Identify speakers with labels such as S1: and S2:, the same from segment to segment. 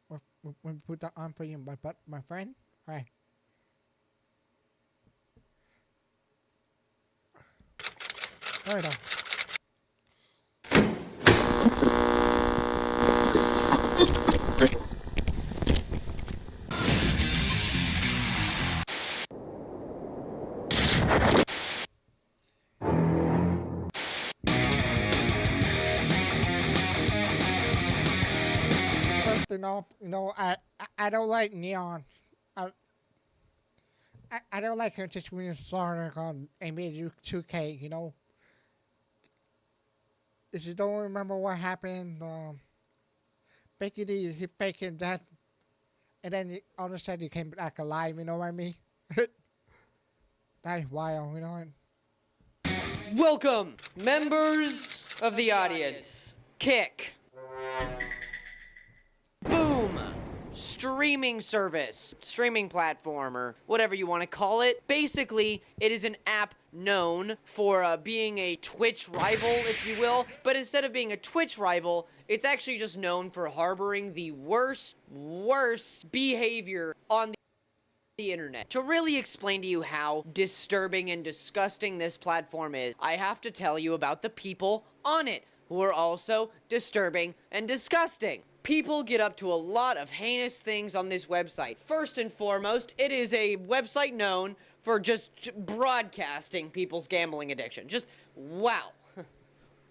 S1: we put that on for you, my friend. Right. All right. First, I don't like neon. I, I don't like her just when you saw her on NBA 2K. If you don't remember what happened, Becky D, he faking that, and then all of a sudden he came back alive. You know what I mean? That's wild. You know what?
S2: Welcome, members of the audience. Kick. Boom. Streaming service, streaming platform, or whatever you want to call it. Basically, it is an app known for being a Twitch rival, if you will. But instead of being a Twitch rival, it's actually just known for harboring the worst behavior on the internet. To really explain to you how disturbing and disgusting this platform is, I have to tell you about the people on it, who are also disturbing and disgusting. People get up to a lot of heinous things on this website. First and foremost, it is a website known for just broadcasting people's gambling addiction. Just wow.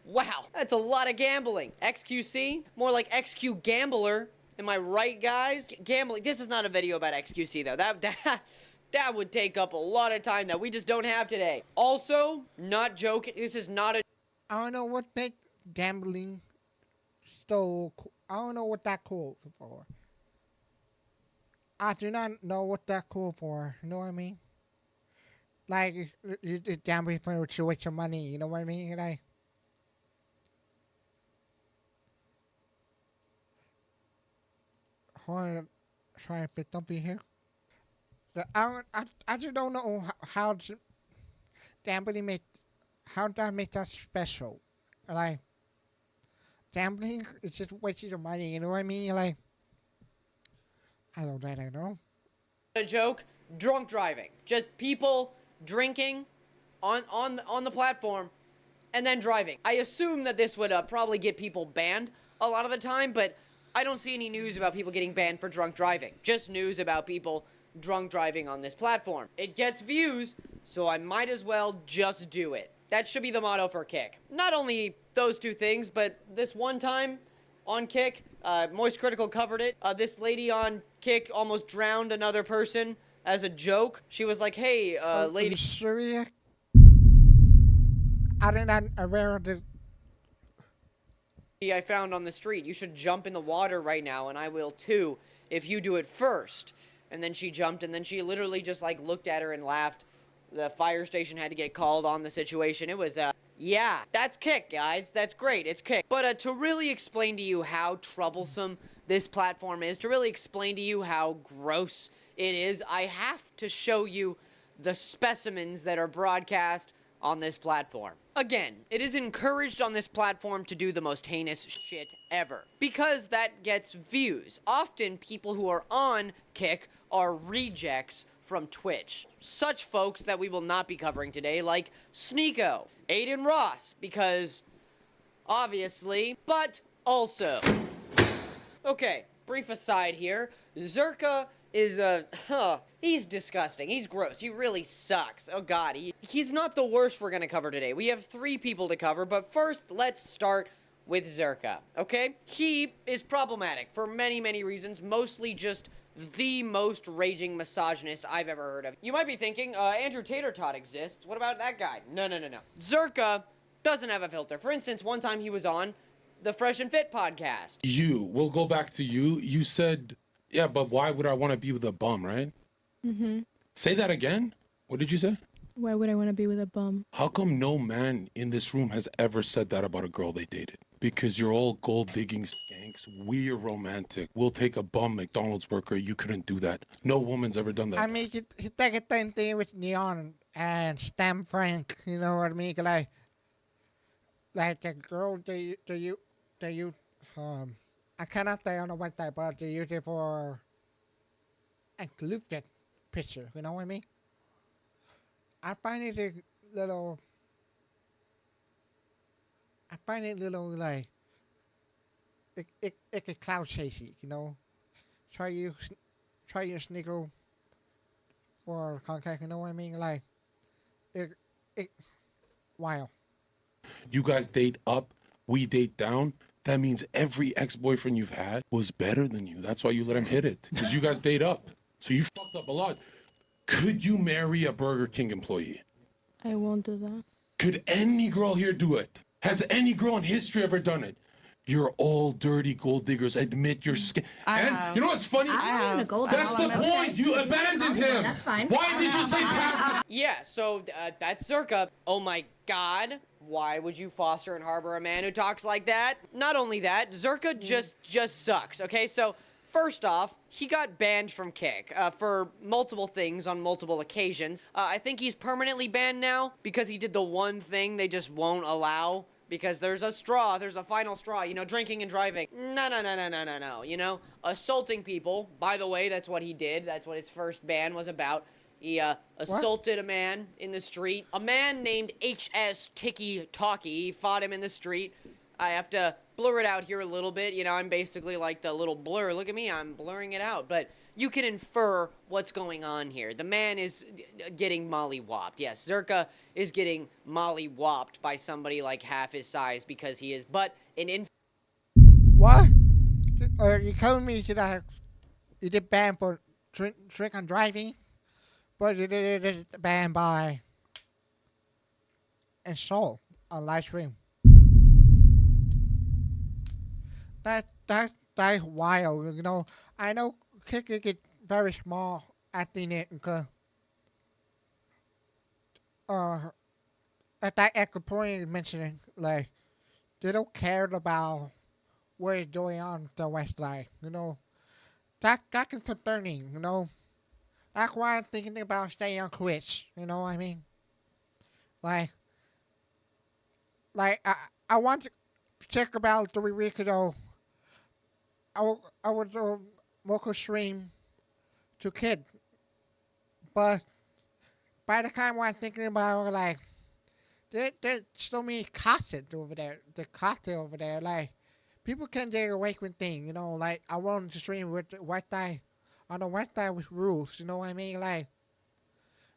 S2: Wow, that's a lot of gambling. XQC? More like XQ Gambler. Am I right, guys? Gambling. This is not a video about XQC, though. That would take up a lot of time that we just don't have today. Also, not joking, this is not a...
S1: I don't know what make gambling so. I don't know what that cool for. I do not know what that cool for. You know what I mean? Like you gambling for to waste your money. You know what I mean? Like. Hold on, try to fit up in here. I just don't know how to gambling make how that make that special. Like gambling, it's just wasting your money. You know what I mean? Like I don't know.
S2: A joke. Drunk driving. Just people drinking on the platform and then driving. I assume that this would probably get people banned a lot of the time, but I don't see any news about people getting banned for drunk driving. Just news about people drunk driving on this platform. It gets views, so I might as well just do it. That should be the motto for Kick. Not only those two things, but this one time on Kick, Moist Critical covered it. This lady on Kick almost drowned another person as a joke. She was like, hey, lady...
S1: Syria? I did not aware of this.
S2: I found on the street. You should jump in the water right now, and I will too, if you do it first. And then she jumped, and then she literally just, like, looked at her and laughed. The fire station had to get called on the situation. It was, yeah, that's Kick, guys. That's great. It's Kick. But to really explain to you how troublesome this platform is, to really explain to you how gross it is, I have to show you the specimens that are broadcast on this platform. Again, it is encouraged on this platform to do the most heinous shit ever, because that gets views. Often, people who are on Kick are rejects from Twitch. Such folks that we will not be covering today, like Sneeko, Aiden Ross, because obviously, but also. Okay, brief aside here. Zerka is he's disgusting. He's gross. He really sucks. Oh god, he's not the worst we're gonna cover today. We have 3 people to cover, but first, let's start with Zerka, okay? He is problematic for many, many reasons, mostly just the most raging misogynist I've ever heard of. You might be thinking, Andrew Tater Tot exists. What about that guy? No. Zerka doesn't have a filter. For instance, one time he was on the Fresh and Fit podcast.
S3: We'll go back to you. You said, yeah, but why would I want to be with a bum, right?
S4: Mm-hmm.
S3: Say that again. What did you say?
S4: Why would I want to be with a bum?
S3: How come no man in this room has ever said that about a girl they dated? Because you're all gold digging skanks. We're romantic. We'll take a bum McDonald's worker. You couldn't do that. No woman's ever done that.
S1: I mean, he take a thing with Neon and Stam Frank. You know what I mean? Like a girl that you I cannot say on the website, but they use it for included picture. You know what I mean? I find it a little. I find it little like it can cloud chasey. You know, try you try your sneaker for contact. You know what I mean? Like it it wow.
S3: You guys date up, we date down. That means every ex-boyfriend you've had was better than you. That's why you let him hit it. Because you guys date up. So you fucked up a lot. Could you marry a Burger King employee?
S4: I won't do that.
S3: Could any girl here do it? Has any girl in history ever done it? You're all dirty gold diggers. Admit your skin. And
S5: have.
S3: you know what's funny?
S5: I have.
S3: That's the point. You abandoned him.
S5: That's fine.
S3: Why did you say past the...
S2: Yeah, so that's Zerka. Oh my god. Why would you foster and harbor a man who talks like that? Not only that, Zerka just sucks, okay? So, first off, he got banned from Kick for multiple things on multiple occasions. I think he's permanently banned now because he did the one thing they just won't allow. Because there's a straw, there's a final straw, you know, drinking and driving. No, you know? Assaulting people, by the way, that's what he did. That's what his first ban was about. He assaulted a man in the street. A man named HS Tiki Talkie. He fought him in the street. I have to blur it out here a little bit. You know, I'm basically like the little blur. Look at me, I'm blurring it out. But you can infer what's going on here. The man is getting molly-whopped. Yes, Zerka is getting molly-whopped by somebody like half his size because he is but an
S1: What? Are you telling me that you did ban for drink and driving, but it is banned by insult on live stream? That's wild. You know, I know kick get very small at the net because at that echo point mentioning like they don't care about what is going on the west side. You know, that is concerning. You know, that's why I'm thinking about staying on Twitch. You know what I mean? Like I want to check about 3 weeks ago. I was local stream to kid, but by the time I'm thinking about like there's so many content over there. The content over there, like people can get away with things. You know, like I want to stream with the west side on the west side with rules. You know what I mean? Like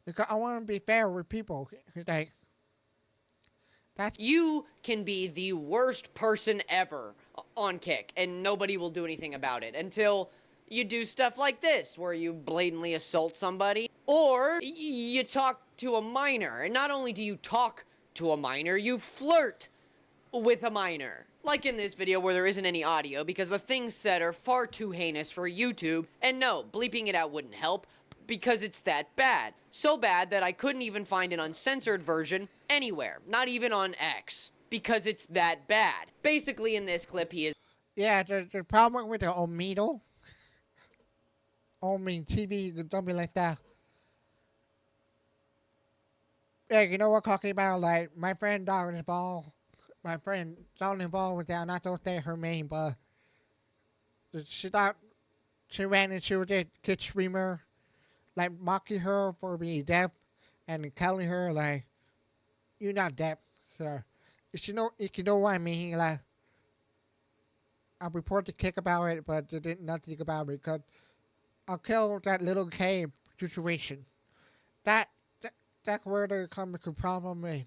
S1: because I want to be fair with people. Like that's
S2: You can be the worst person ever on Kick, and nobody will do anything about it until you do stuff like this, where you blatantly assault somebody, or you talk to a minor. And not only do you talk to a minor, you flirt with a minor. Like in this video where there isn't any audio, because the things said are far too heinous for YouTube, and no, bleeping it out wouldn't help, because it's that bad. So bad that I couldn't even find an uncensored version anywhere, not even on X, because it's that bad. Basically, in this clip, he is...
S1: yeah. The problem with the Omedo, TV, something like that. Yeah, you know what I'm talking about? Like my friend Dog involved. My friend Dog involved with that. Not to say her name, but she thought she ran into the kid streamer, like mocking her for being deaf, and telling her like, "You're not deaf." So, if you know what I mean, like, I report the kick about it, but they did nothing about it because I'll kill that little K situation. That's where the comic problem is.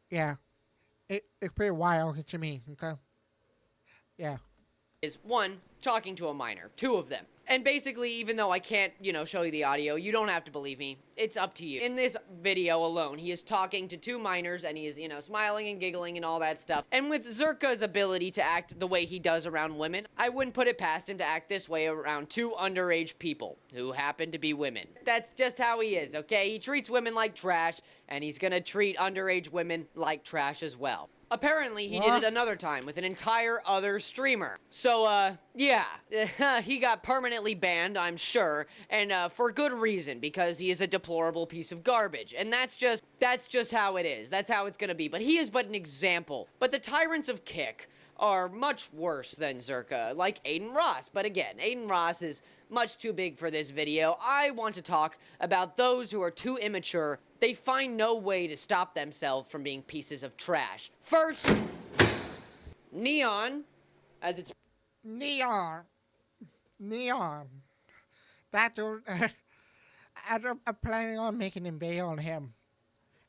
S1: Yeah, it's pretty wild to me. Okay. Yeah.
S2: is 1, talking to a minor, 2 of them. And basically, even though I can't, you know, show you the audio, you don't have to believe me. It's up to you. In this video alone, he is talking to 2 minors, and he is, you know, smiling and giggling and all that stuff. And with Zerka's ability to act the way he does around women, I wouldn't put it past him to act this way around 2 underage people who happen to be women. That's just how he is, okay? He treats women like trash, and he's gonna treat underage women like trash as well. Apparently, he did it another time with an entire other streamer. So, yeah, he got permanently banned, I'm sure, and for good reason, because he is a deplorable piece of garbage. And that's just how it is. That's how it's gonna be. But he is but an example. But the tyrants of Kick are much worse than Zerka, like Aiden Ross. But again, Aiden Ross is much too big for this video. I want to talk about those who are too immature. They find no way to stop themselves from being pieces of trash. First, Neon, as it's
S1: Neon. That's what I'm planning on making a video on him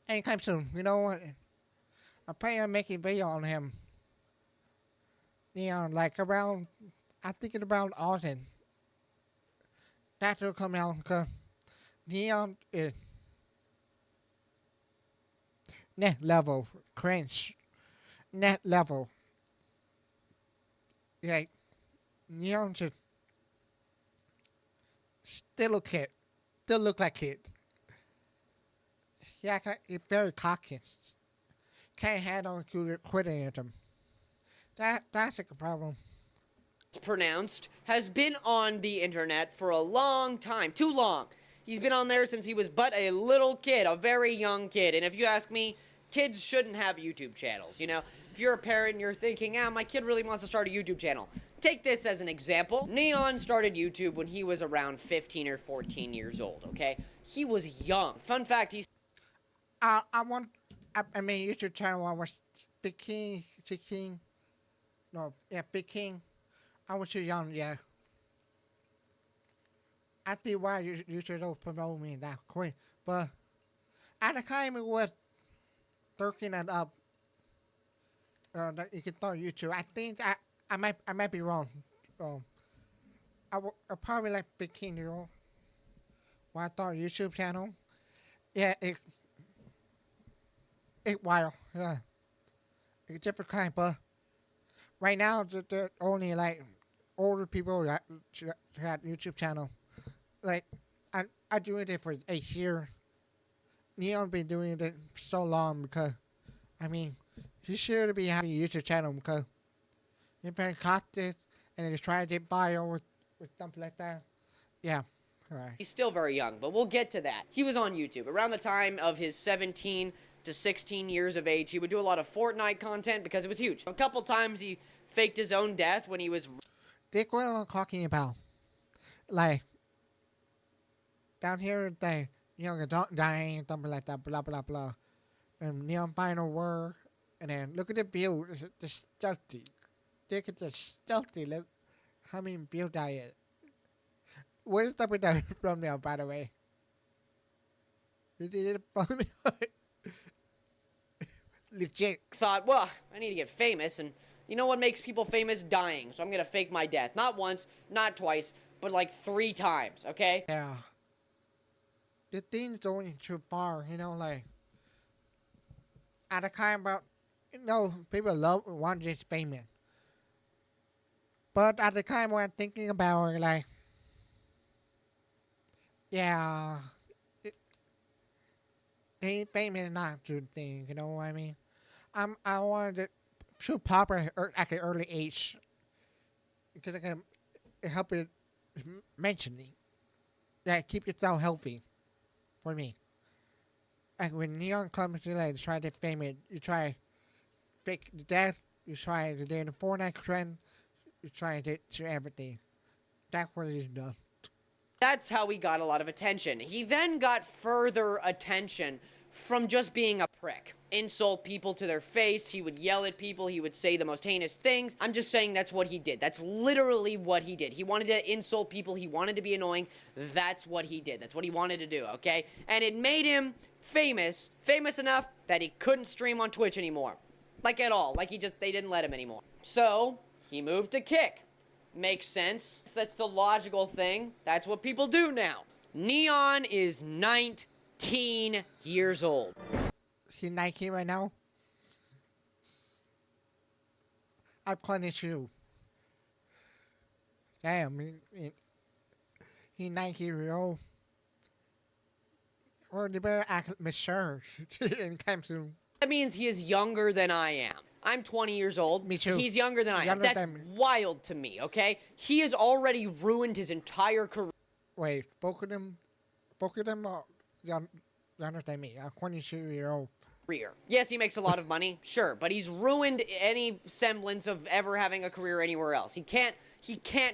S1: anytime soon. You know what? I'm planning on making a video on him. Neon, like around, I'm thinking around Austin. That's will come out because Neon is net level cringe. Net level. Like Neon should still look kid. Still look like kid. Yeah, he's very cocky. Can't handle quitting at him. That's a problem.
S2: pronounced, has been on the internet for a long time. Too long. He's been on there since he was but a little kid, a very young kid. And if you ask me, kids shouldn't have YouTube channels, you know? If you're a parent and you're thinking, my kid really wants to start a YouTube channel, take this as an example. Neon started YouTube when he was around 15 or 14 years old, okay? He was young. Fun fact, he's...
S1: I mean, YouTube channel, I was Big King. No, yeah, Big King. I was too young, yeah. I think why you should promote me that quick. But at the time it was 13 and up. That you can start YouTube. I think I might be wrong. I probably like 15-year-old. When I start a YouTube channel. Yeah, it wild. Yeah. It's different kind, but right now they're only like older people that have YouTube channel. Like I doing it for 8 years. Neon been doing it so long because I mean you should be having a YouTube channel because you've been caught this and then just try to get bio with something like that. Yeah. Alright.
S2: He's still very young, but we'll get to that. He was on YouTube around the time of his 17 to 16 years of age. He would do a lot of Fortnite content because it was huge. A couple times he faked his own death when he was...
S1: Dick, what am I talking about? Like, down here, they, don't dying, something like that, blah, blah, blah. And Neon Final Word. And then look at the build, the stealthy. Look at the stealthy, look how many build I is. What is up with that thumbnail, by the way? You did it from me. Legit.
S2: Thought, well, I need to get famous, and you know what makes people famous? Dying. So I'm gonna fake my death. Not once, not twice, but like 3 times, okay?
S1: Yeah. The thing's going too far, like... At the time about... people want this famous. But at the time when I'm thinking about it, like... Yeah... Being famous is not a good thing, you know what I mean? I wanted to pop at an early age. Because it can help you mentally. Yeah, keep yourself healthy. For me. Like when Neon comes to like try to get famous, you try fake the death, you try to do the Fortnite trend, you try to do everything. That's what it is done.
S2: That's how he got a lot of attention. He then got further attention from just being a prick. Insult people to their face, he would yell at people, he would say the most heinous things. I'm just saying that's what he did. That's literally what he did. He wanted to insult people, he wanted to be annoying. That's what he did. That's what he wanted to do, okay? And it made him famous enough that he couldn't stream on Twitch anymore. Like at all. Like they didn't let him anymore. So, he moved to Kick. Makes sense. That's the logical thing. That's what people do now. Neon is 19 years old.
S1: He's 19 right now? I'm plenty too. Damn, he's 19 years old. Or they better act mature anytime soon.
S2: That means he is younger than I am. I'm 20 years old.
S1: Me too.
S2: He's younger than I am. That's wild to me, okay? He has already ruined his entire career.
S1: Wait, both of them are younger than me. I'm 22 years old.
S2: career. Yes, he makes a lot of money, sure, but he's ruined any semblance of ever having a career anywhere else. He can't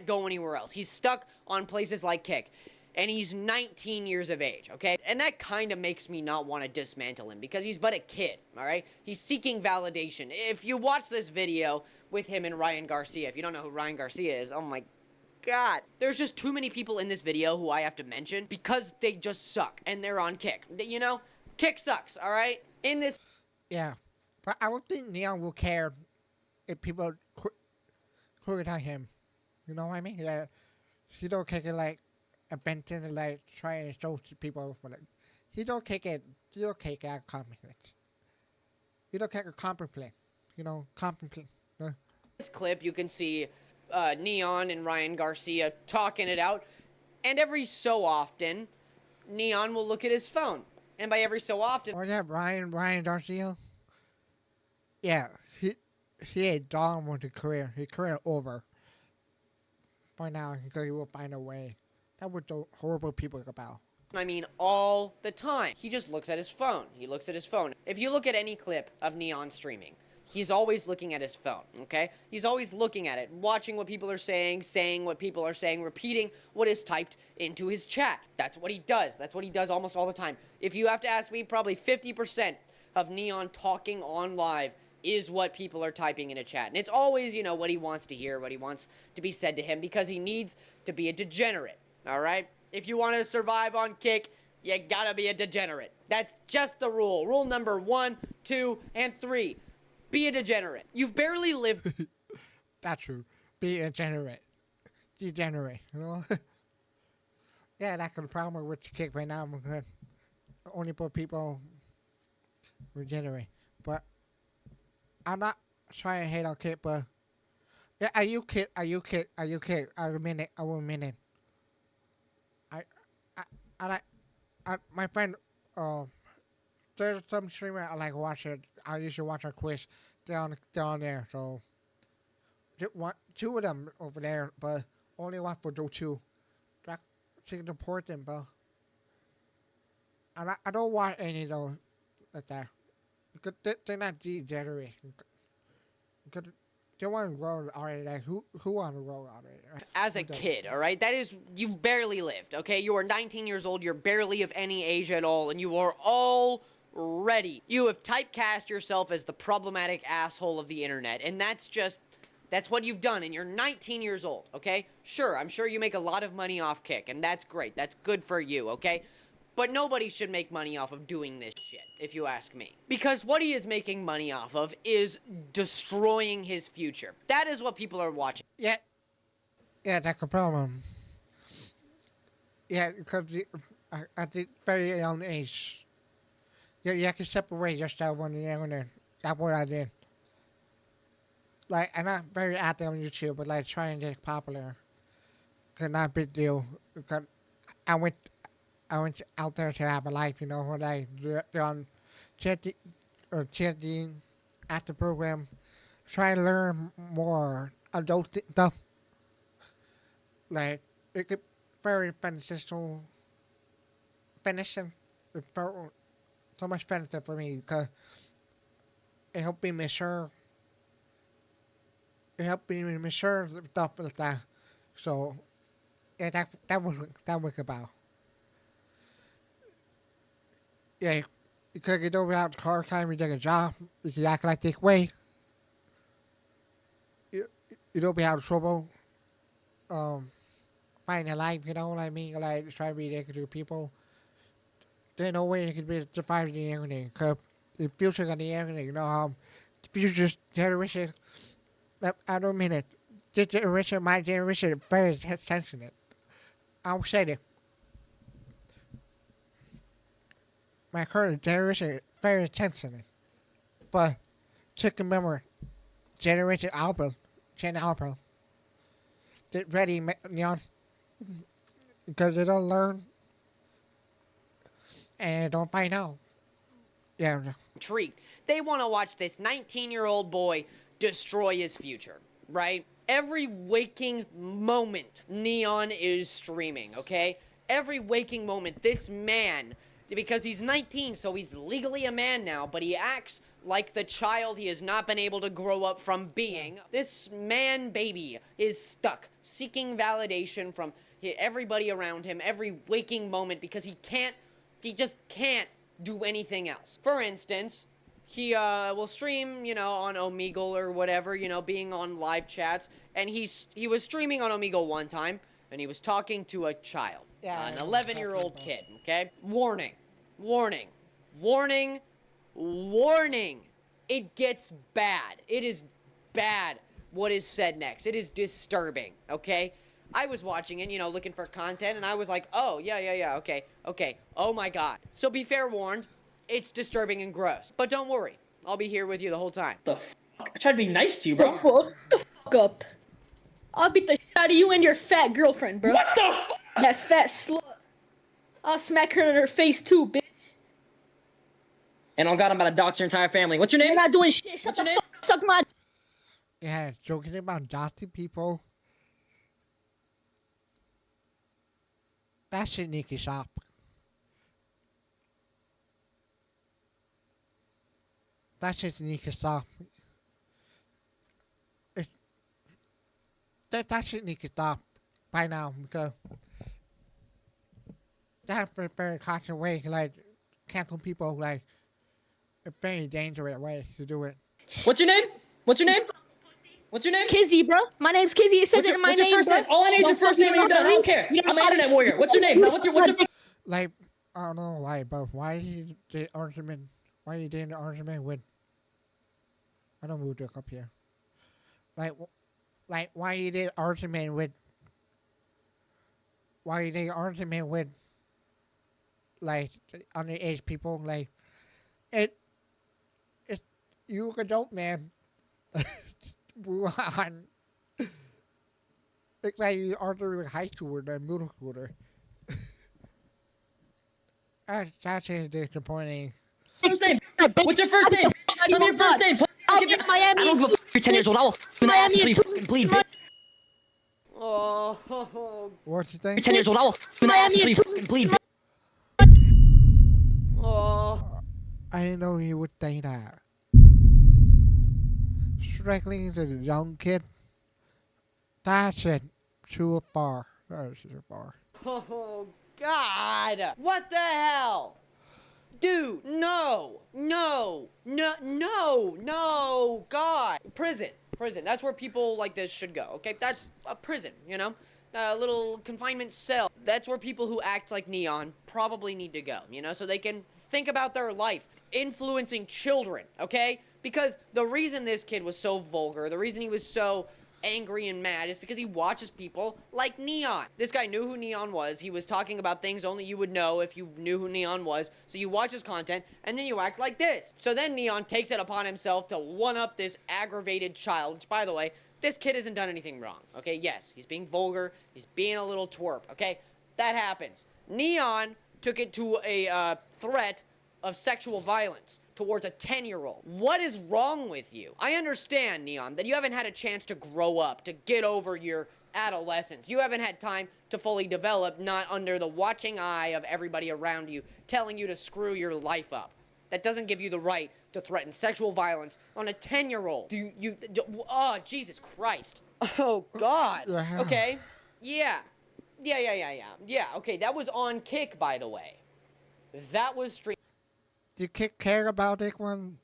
S2: go anywhere else. He's stuck on places like Kick. And he's 19 years of age, okay? And that kind of makes me not want to dismantle him because he's but a kid, all right? He's seeking validation. If you watch this video with him and Ryan Garcia, if you don't know who Ryan Garcia is, oh my God. There's just too many people in this video who I have to mention because they just suck and they're on Kick. You know, Kick sucks, all right? In this...
S1: Yeah, but I don't think Neon will care if people criticize him. You know what I mean? Yeah, he don't take it like inventing and like trying to show to people for like he don't take it a compliment. He don't take a compliment. You know, compliment. No.
S2: This clip, you can see Neon and Ryan Garcia talking it out, and every so often, Neon will look at his phone, and by every so often...
S1: Oh yeah, Ryan Garcia. Yeah, he had done with his career. His career over. For now, because he will find a way. That what the horrible people about.
S2: I mean, all the time. He just looks at his phone. He looks at his phone. If you look at any clip of Neon streaming, he's always looking at his phone, okay? He's always looking at it, watching what people are saying what people are saying, repeating what is typed into his chat. That's what he does. That's what he does almost all the time. If you have to ask me, probably 50% of Neon talking on live is what people are typing in a chat. And it's always, you know, what he wants to hear, what he wants to be said to him, because he needs to be a degenerate. All right? If you want to survive on Kick, you gotta be a degenerate. That's just the rule. Rule number 1, 2, and 3. Be a degenerate. You've barely lived...
S1: That's true. Be a degenerate. Degenerate, you know? Yeah, that's the problem with Kick right now. Because only for people regenerate. But I'm not trying to hate on Kick, but... Yeah, are you Kick? I will admit it. My friend, there's some streamer I like watching. I usually watch our quiz down there. So, two of them over there, but only one for those two. That she can support them, but I don't watch any of those like that because they're not degenerate. Because they want to grow already. Like who want to grow already? Right?
S2: As a kid, all right? That is, you've barely lived, okay? You are 19 years old, you're barely of any age at all, and you are already, you have typecast yourself as the problematic asshole of the internet, and that's what you've done, and you're 19 years old, okay? Sure, I'm sure you make a lot of money off Kick, and that's great, that's good for you, okay? But nobody should make money off of doing this shit, if you ask me. Because what he is making money off of is destroying his future. That is what people are watching.
S1: Yeah, that's the problem. Yeah, because at the very young age, you have to separate yourself when you're younger. That's what I did. Like, I'm not very active on YouTube, but like trying to get popular. Cause not a big deal. Because I went out there to have a life, you know, when they're on chatting at the program, trying to learn more adult stuff. Like, it could very beneficial, so much benefit for me because it helped me mature. It helped me mature stuff like that. So, yeah, that was about. Yeah, because you don't have hard time to get a job. You can act like this way. You don't be out of trouble. Finding a life, you know what I mean? Like, try to be there to people. There's no way you can be surviving the internet. Because the future on the internet, you know, the future's generation, I don't mean it. This generation, my generation, is very sensitive. I'll say it. My current generation is very sensitive. But just remember, Generation Alpha, Gen Alpha, they're ready, you know, because they don't learn and don't find out. Yeah.
S2: Intrigued. They want to watch this 19-year-old boy destroy his future, right? Every waking moment Neon is streaming, okay? Every waking moment, this man because he's 19, so he's legally a man now, but he acts like the child he has not been able to grow up from being. This man baby is stuck, seeking validation from everybody around him every waking moment because he just can't do anything else. For instance, he will stream, on Omegle or whatever, being on live chats, and he was streaming on Omegle one time, and he was talking to a child,
S1: Yeah,
S2: an
S1: I know
S2: 11-year-old
S1: exactly.
S2: kid, okay? Warning, warning, warning, warning. It gets bad. It is bad what is said next. It is disturbing, okay? I was watching it, looking for content, and I was like, oh, yeah, okay, oh my god. So be fair warned, it's disturbing and gross. But don't worry, I'll be here with you the whole time.
S5: The fuck? I tried to be nice to you, bro.
S6: Shut the fuck up. I'll beat the shit out of you and your fat girlfriend, bro.
S5: What the fuck?
S6: That fat slut. I'll smack her in her face too, bitch.
S5: And on God, I'm about to dox your entire family. What's your
S6: You're
S5: name?
S6: not doing shit. Shut
S5: What's
S6: the
S5: your name?
S6: fuck. Suck my.
S1: Yeah, joking about doxing people. That shit need to stop. That shit need to stop. That shit need to stop by now because that's a very cautious way, like cancel people, like a very dangerous way to do it.
S5: What's your name? What's your name? What's your name?
S6: Kizzy, bro. My name's Kizzy. It says
S5: What's
S6: it
S5: your,
S6: in my
S5: what's your
S6: name,
S5: first
S6: bro.
S5: name? All I need is your first name and you're done. I don't care. I'm an internet warrior. What's your name? Now, what's your
S1: Like, I don't know why, but why he did argument? Why you did an argument with? I don't move to up here. Like why you did argument with? Why you did argument with? Like underage people, like it. You adult man. Move on. It's like you argue with high schooler and middle schooler. That's just disappointing.
S5: first name? What's your first name? Tell me your first name.
S6: I'll get Miami.
S5: I don't give a fuck. You're 10 years old. I will f*** in the ass until you fucking bleed, bitch.
S2: Oh,
S1: What you
S5: You're
S1: think?
S5: 10 years old. I will f*** in the ass until you fucking bleed, bitch.
S2: oh.
S1: I didn't know you would think that. Strickling the young kid. That's it. Too far. That's too far.
S2: Oh, God. What the hell? Dude, no, God. Prison. That's where people like this should go, okay? That's a prison, A little confinement cell. That's where people who act like Neon probably need to go, so they can think about their life, influencing children, okay? Because the reason this kid was so vulgar, the reason he was so angry and mad is because he watches people like Neon. This guy knew who Neon was. He was talking about things only you would know if you knew who Neon was. So you watch his content, and then you act like this. So then Neon takes it upon himself to one-up this aggravated child, which, by the way, this kid hasn't done anything wrong, okay? Yes, he's being vulgar. He's being a little twerp, okay? That happens. Neon took it to a threat of sexual violence towards a 10-year-old. What is wrong with you? I understand, Neon, that you haven't had a chance to grow up, to get over your adolescence. You haven't had time to fully develop, not under the watching eye of everybody around you telling you to screw your life up. That doesn't give you the right to threaten sexual violence on a 10-year-old. Oh, Jesus Christ. Oh, God. Okay. Yeah, okay, that was on Kick, by the way. That was stream.
S1: Do you care about this one?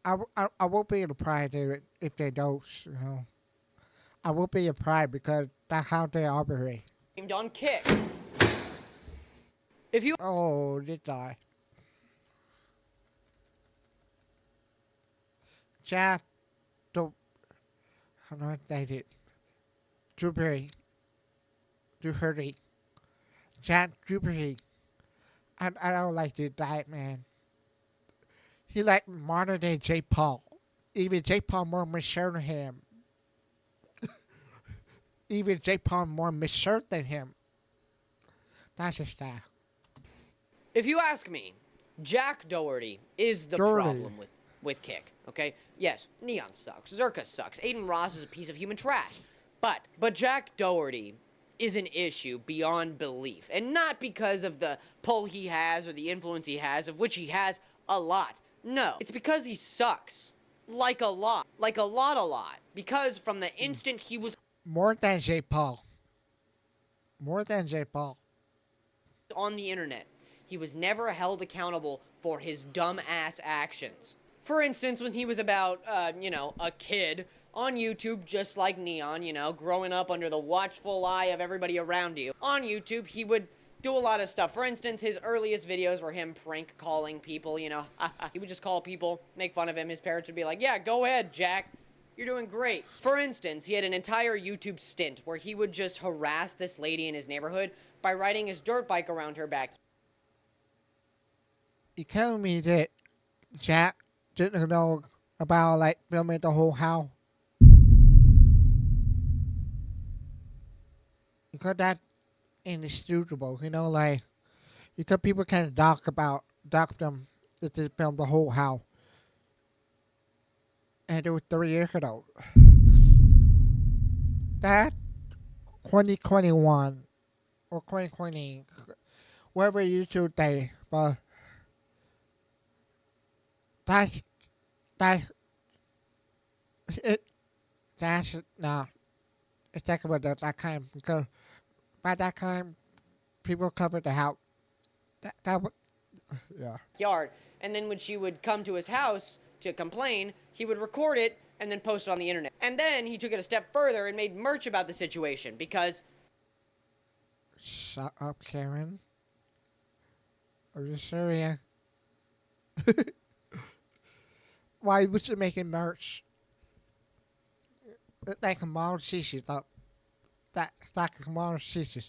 S1: I won't be surprised if they don't, I won't be surprised because that's how they operate.
S2: Streamed on Kick. If you
S1: Oh, did I? Jack, how do I say it? Dewberry. Jack Dewberry. I don't like this diet, man. He like modern day J. Paul. Even J. Paul more mature than him. Even J. Paul more mature than him. That's his style.
S2: If you ask me, Jack Doherty is the problem with Kick, okay? Yes, Neon sucks, Zerka sucks, Aiden Ross is a piece of human trash. But Jack Doherty is an issue beyond belief. And not because of the pull he has or the influence he has, of which he has a lot. No, it's because he sucks. Like a lot. Like a lot. Because from the instant he was
S1: More than J. Paul. More than J. Paul.
S2: on the internet, he was never held accountable for his dumb-ass actions. For instance, when he was about, a kid on YouTube, just like Neon, growing up under the watchful eye of everybody around you. On YouTube, he would do a lot of stuff. For instance, his earliest videos were him prank calling people, he would just call people, make fun of him. His parents would be like, yeah, go ahead, Jack. You're doing great. For instance, he had an entire YouTube stint where he would just harass this lady in his neighborhood by riding his dirt bike around her back.
S1: You telling me that Jack didn't know about, like, filming the whole house? Because that's indisputable, like, because people can dock them if they filmed the whole house. And it was 3 years ago. That 2021 or 2020, whatever you should say, but that's no. It's talking about that time because by that time people covered the house. That was, yeah.
S2: Yard. And then when she would come to his house to complain, he would record it and then post it on the internet. And then he took it a step further and made merch about the situation because...
S1: Shut up, Karen. Are you serious? Why was she making merch? Like a mall shishi up. That's like a mall shishi.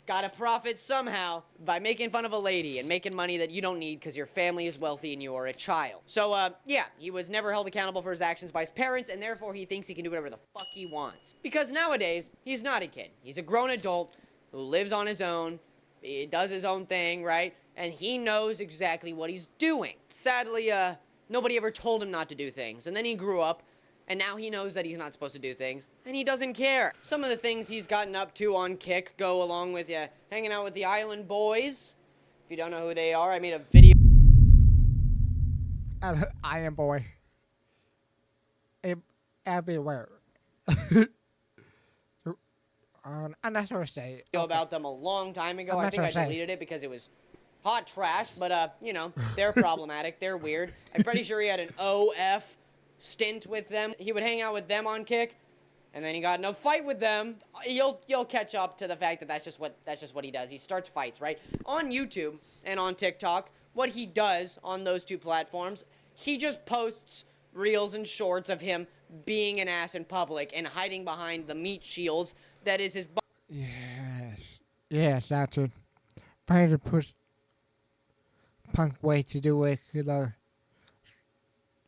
S2: Gotta profit somehow by making fun of a lady and making money that you don't need because your family is wealthy and you are a child. So, yeah, he was never held accountable for his actions by his parents, and therefore he thinks he can do whatever the fuck he wants. Because nowadays, he's not a kid. He's a grown adult who lives on his own, he does his own thing, right? And he knows exactly what he's doing. Sadly, nobody ever told him not to do things. And then he grew up, and now he knows that he's not supposed to do things, and he doesn't care. Some of the things he's gotten up to on Kick go along with hanging out with the Island Boys. If you don't know who they are, I made a video.
S1: Iron Boy. Everywhere. I'm not sure to say.
S2: About them a long time ago. I think I
S1: sure
S2: deleted it because it was hot trash, but, they're problematic. They're weird. I'm pretty sure he had an OF stint with them. He would hang out with them on Kick, and then he got in a fight with them. You'll catch up to the fact that that's just what he does. He starts fights, right? On YouTube and on TikTok, what he does on those two platforms, he just posts reels and shorts of him being an ass in public and hiding behind the meat shields that is his
S1: Yes, that's it. Trying to push punk way to do it, Yeah,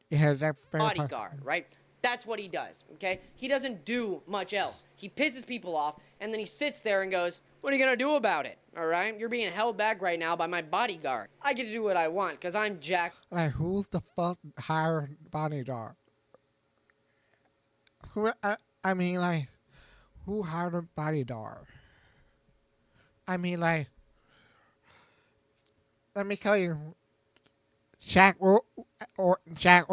S1: that's very
S2: bodyguard, right? That's what he does, okay? He doesn't do much else. He pisses people off, and then he sits there and goes, what are you gonna do about it, all right? You're being held back right now by my bodyguard. I get to do what I want, because I'm Jack.
S1: Like, who's the fuck hired bodyguard? Who hired a bodyguard? Let me tell you, Jack or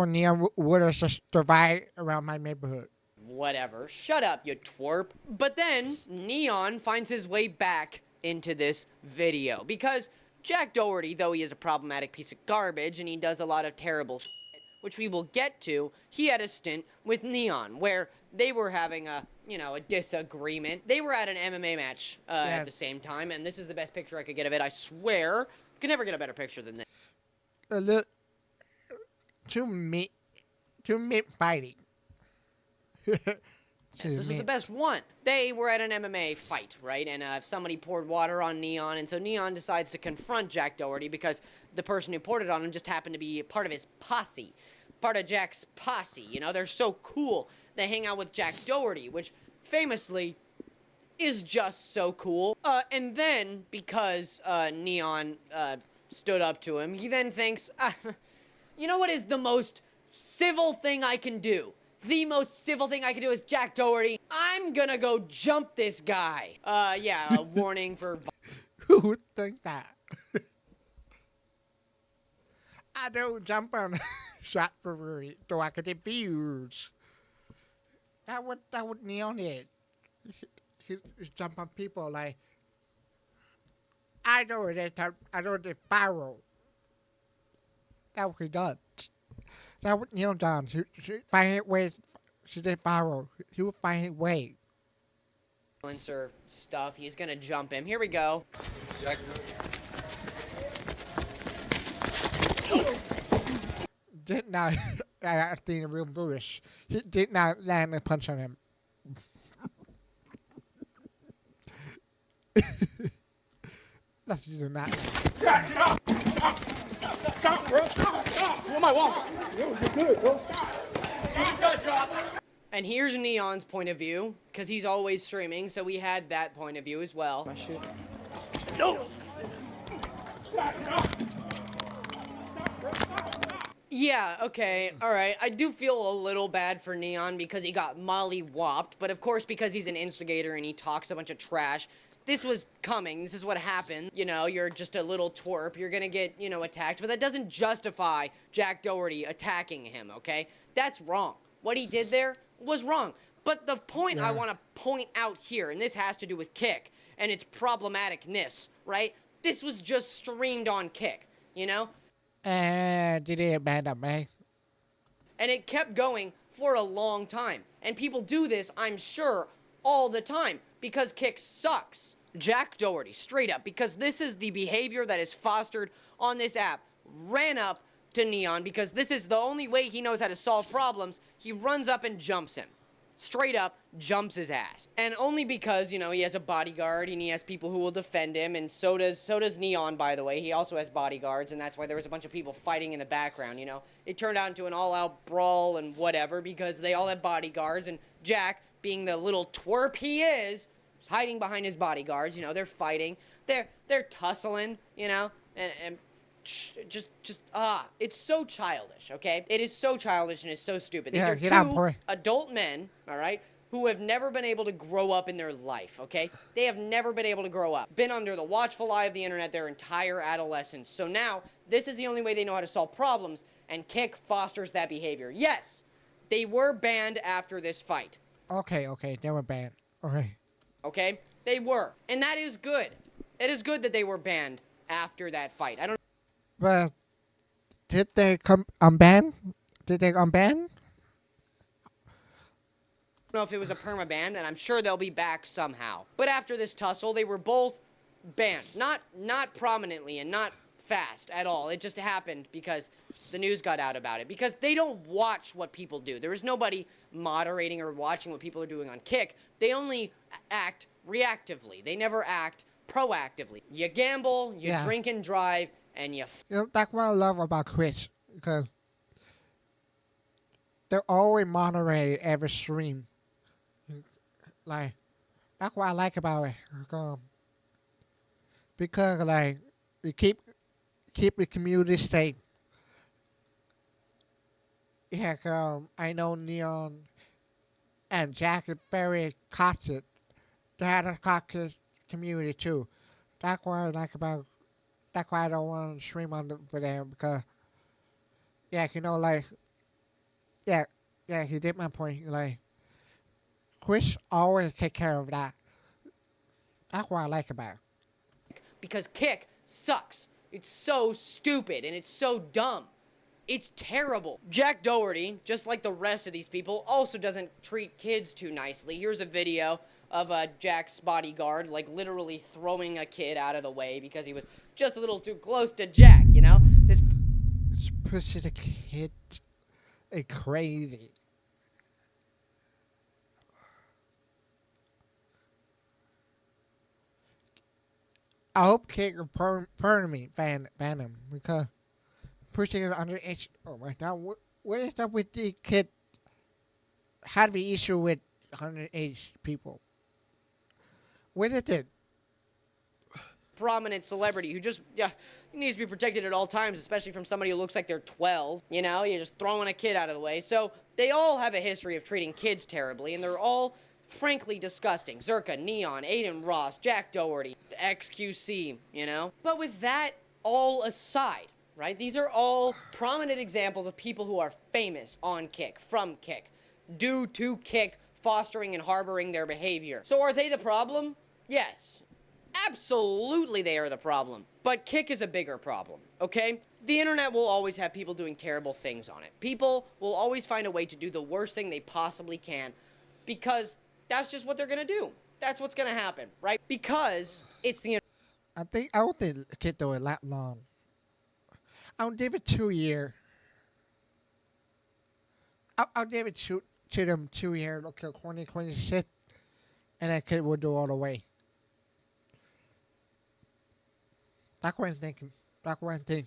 S1: Neil would have just survived around my neighborhood.
S2: Whatever. Shut up, you twerp. But then, Neon finds his way back into this video. Because Jack Doherty, though he is a problematic piece of garbage and he does a lot of terrible shit, which we will get to, he had a stint with Neon, where they were having a disagreement. They were at an MMA match at the same time, and this is the best picture I could get of it, I swear. You can never get a better picture than this.
S1: Two meat fighting.
S2: This is the best one. They were at an MMA fight, right? And somebody poured water on Neon, and so Neon decides to confront Jack Doherty because the person who poured it on him just happened to be part of his posse. Part of Jack's posse, they're so cool. They hang out with Jack Doherty, which famously is just so cool. And then, because Neon stood up to him, he then thinks, you know what is the most civil thing I can do? the most civil thing I can do is Jack Doherty. I'm gonna go jump this guy. Yeah, a warning for.
S1: Who would think that? I don't jump on shot for talkative views. That would Neon it. He jump on people like I know the viral. That would he done. That would Neon done. She find it way. She did viral. He would find it way.
S2: Influencer stuff. He's gonna jump him. Here we go.
S1: Did not. I think real bullish. He did not land a punch on him. That's just not.
S7: Stop, bro. Stop. You on my wall. You're good, bro. He's gonna drop.
S2: And here's Neon's point of view, because he's always streaming, so we had that point of view as well.
S7: My shit. No.
S2: Yeah, okay, alright. I do feel a little bad for Neon because he got molly-whopped, but of course because he's an instigator and he talks a bunch of trash, this was coming. This is what happened. You know, you're just a little twerp. You're gonna get, you know, attacked, but that doesn't justify Jack Doherty attacking him, okay? That's wrong. What he did there was wrong. But the point I want to point out here, and this has to do with Kick and its problematicness, right? This was just streamed on Kick, you know?
S1: And did he abandon me?
S2: And it kept going for a long time. And people do this, I'm sure, all the time because Kick sucks. Jack Doherty, straight up, because this is the behavior that is fostered on this app, ran up to Neon because this is the only way he knows how to solve problems. He runs up and jumps him. Straight up jumps his ass. And only because, you know, he has a bodyguard and he has people who will defend him, and so does Neon, by the way. He also has bodyguards, and that's why there was a bunch of people fighting in the background, you know. It turned out into an all-out brawl and whatever because they all have bodyguards, and Jack, being the little twerp he is hiding behind his bodyguards, you know, they're fighting. They're tussling, you know, and it's so childish, okay? It is so childish and it's so stupid. These are two adult men, all right, who have never been able to grow up in their life, okay? They have never been able to grow up. Been under the watchful eye of the internet their entire adolescence. So now, this is the only way they know how to solve problems, and Kick fosters that behavior. Yes, they were banned after this fight.
S1: Okay, they were banned. Okay.
S2: Okay? They were. And that is good. It is good that they were banned after that fight. I don't
S1: But did they come unban? Did they unban?
S2: know if it was a perma-ban, and I'm sure they'll be back somehow. But after this tussle, they were both banned. Not prominently and not fast at all. It just happened because the news got out about it. Because they don't watch what people do. There is nobody moderating or watching what people are doing on Kick. They only act reactively. They never act proactively. You gamble, you drink and drive, and you
S1: know, that's what I love about Twitch, because they're always moderating every stream. Like, that's what I like about it. Because, like, you keep the community safe. Yeah, I know Neon and Jack is very cautious. They had a cautious community too. That's what I like about. That's why I don't want to stream for them, because, yeah, you know, like, yeah, he did my point. Like, Chris always take care of that. That's what I like about it.
S2: Because Kick sucks. It's so stupid and it's so dumb. It's terrible. Jack Doherty, just like the rest of these people, also doesn't treat kids too nicely. Here's a video of Jack's bodyguard, like, literally throwing a kid out of the way because he was just a little too close to Jack, you know? This
S1: pushing the kid is crazy. I hope Kick will ban him, because pushing it underage. Oh my God, what is up with the kid? Had the issue with underage people? What is it?
S2: prominent celebrity who just, needs to be protected at all times, especially from somebody who looks like they're 12. You know, you're just throwing a kid out of the way. So they all have a history of treating kids terribly, and they're all frankly disgusting. Zerka, Neon, Aiden Ross, Jack Doherty, XQC, you know? But with that all aside, right, these are all prominent examples of people who are famous on Kick, from Kick, due to Kick fostering and harboring their behavior. So are they the problem? Yes. Absolutely they are the problem. But Kick is a bigger problem, okay? The internet will always have people doing terrible things on it. People will always find a way to do the worst thing they possibly can because that's just what they're gonna do. That's what's gonna happen, right? Because it's the
S1: I think I don't think kid do it that long. I'll give it 2 years. I'll give it to them 2 years until 2026, and that kid will do all the way. That's what I'm thinking. That's what I think.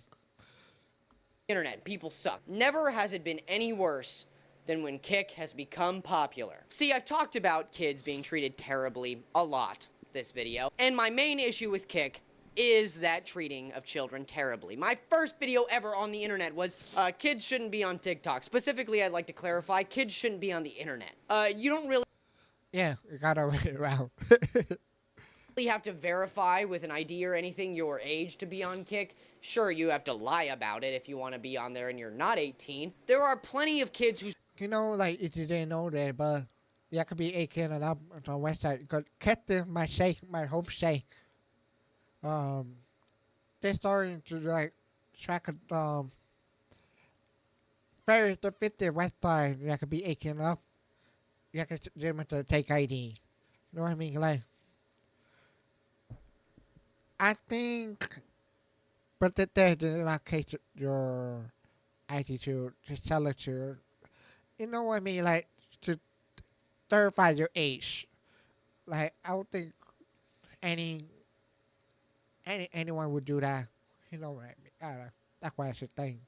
S2: internet. People suck. Never has it been any worse than when Kick has become popular. See, I've talked about kids being treated terribly a lot this video, and my main issue with Kick is that treating of children terribly. My first video ever on the internet was, kids shouldn't be on TikTok. Specifically, I'd like to clarify, kids shouldn't be on the internet. You don't really
S1: Yeah, you gotta wait around.
S2: have to verify with an ID or anything your age to be on Kick. Sure, you have to lie about it if you want to be on there and you're not 18. There are plenty of kids who
S1: You know, like, if you didn't know that, but you could be 18 and up on the website. Because Captain, my home say, they starting to, like, track a, very the 50 website. You could be 18 and up. You could them to take ID. You know what I mean? Like, I think, but that they did not catch your attitude, just tell it to, you know what I mean? Like, to verify your age. Like, I don't think anyone would do that. You know what I mean? I don't know. That's what I should think.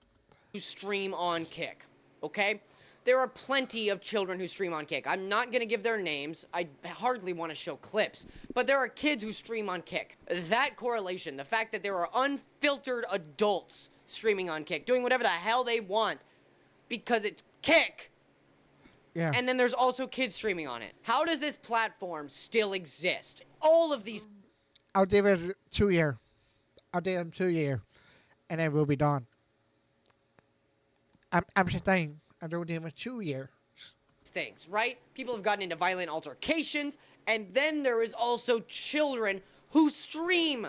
S2: who stream on Kick, okay? There are plenty of children who stream on Kick. I'm not going to give their names. I hardly want to show clips. But there are kids who stream on Kick. That correlation, the fact that there are unfiltered adults streaming on Kick, doing whatever the hell they want because it's Kick.
S1: Yeah.
S2: And then there's also kids streaming on it. How does this platform still exist? All of these
S1: I'll give it 2 years. I'll give them 2 years. And then we'll be done. I'm just saying, I'll give them 2 years.
S2: things, right? People have gotten into violent altercations, and then there is also children who stream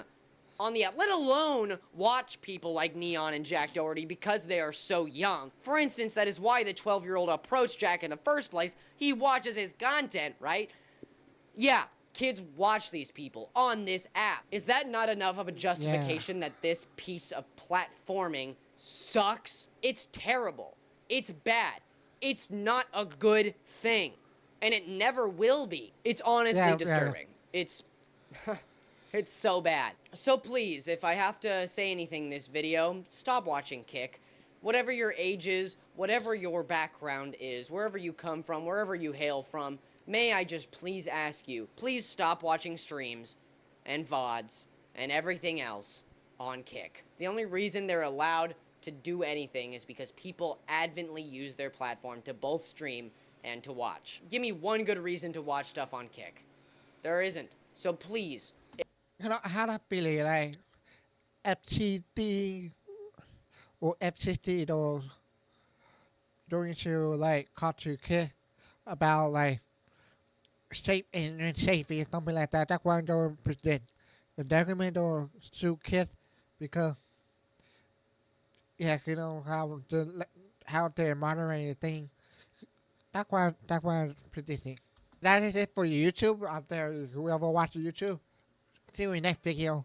S2: on the app, let alone watch people like Neon and Jack Doherty because they are so young. For instance, that is why the 12-year-old approached Jack in the first place. He watches his content, right? Yeah, kids watch these people on this app. Is that not enough of a justification that this piece of platforming sucks? It's terrible. It's bad. It's not a good thing. And it never will be. It's honestly disturbing. It's... It's so bad. So please, if I have to say anything in this video, stop watching Kick. Whatever your age is, whatever your background is, wherever you come from, wherever you hail from, may I just please ask you, please stop watching streams and VODs and everything else on Kick. The only reason they're allowed to do anything is because people adamantly use their platform to both stream and to watch. Give me one good reason to watch stuff on Kick. There isn't. So please,
S1: You know, how to feel like FCT or FCT those going to like call to kid about like safe and safety and something like that. That's why I'm going to present the document or to kids because yeah, you know how they're monitoring the thing. That's why I'm predicting. That is it for YouTube out there. Whoever watches YouTube. See you in the next video.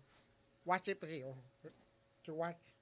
S1: Watch it video to watch.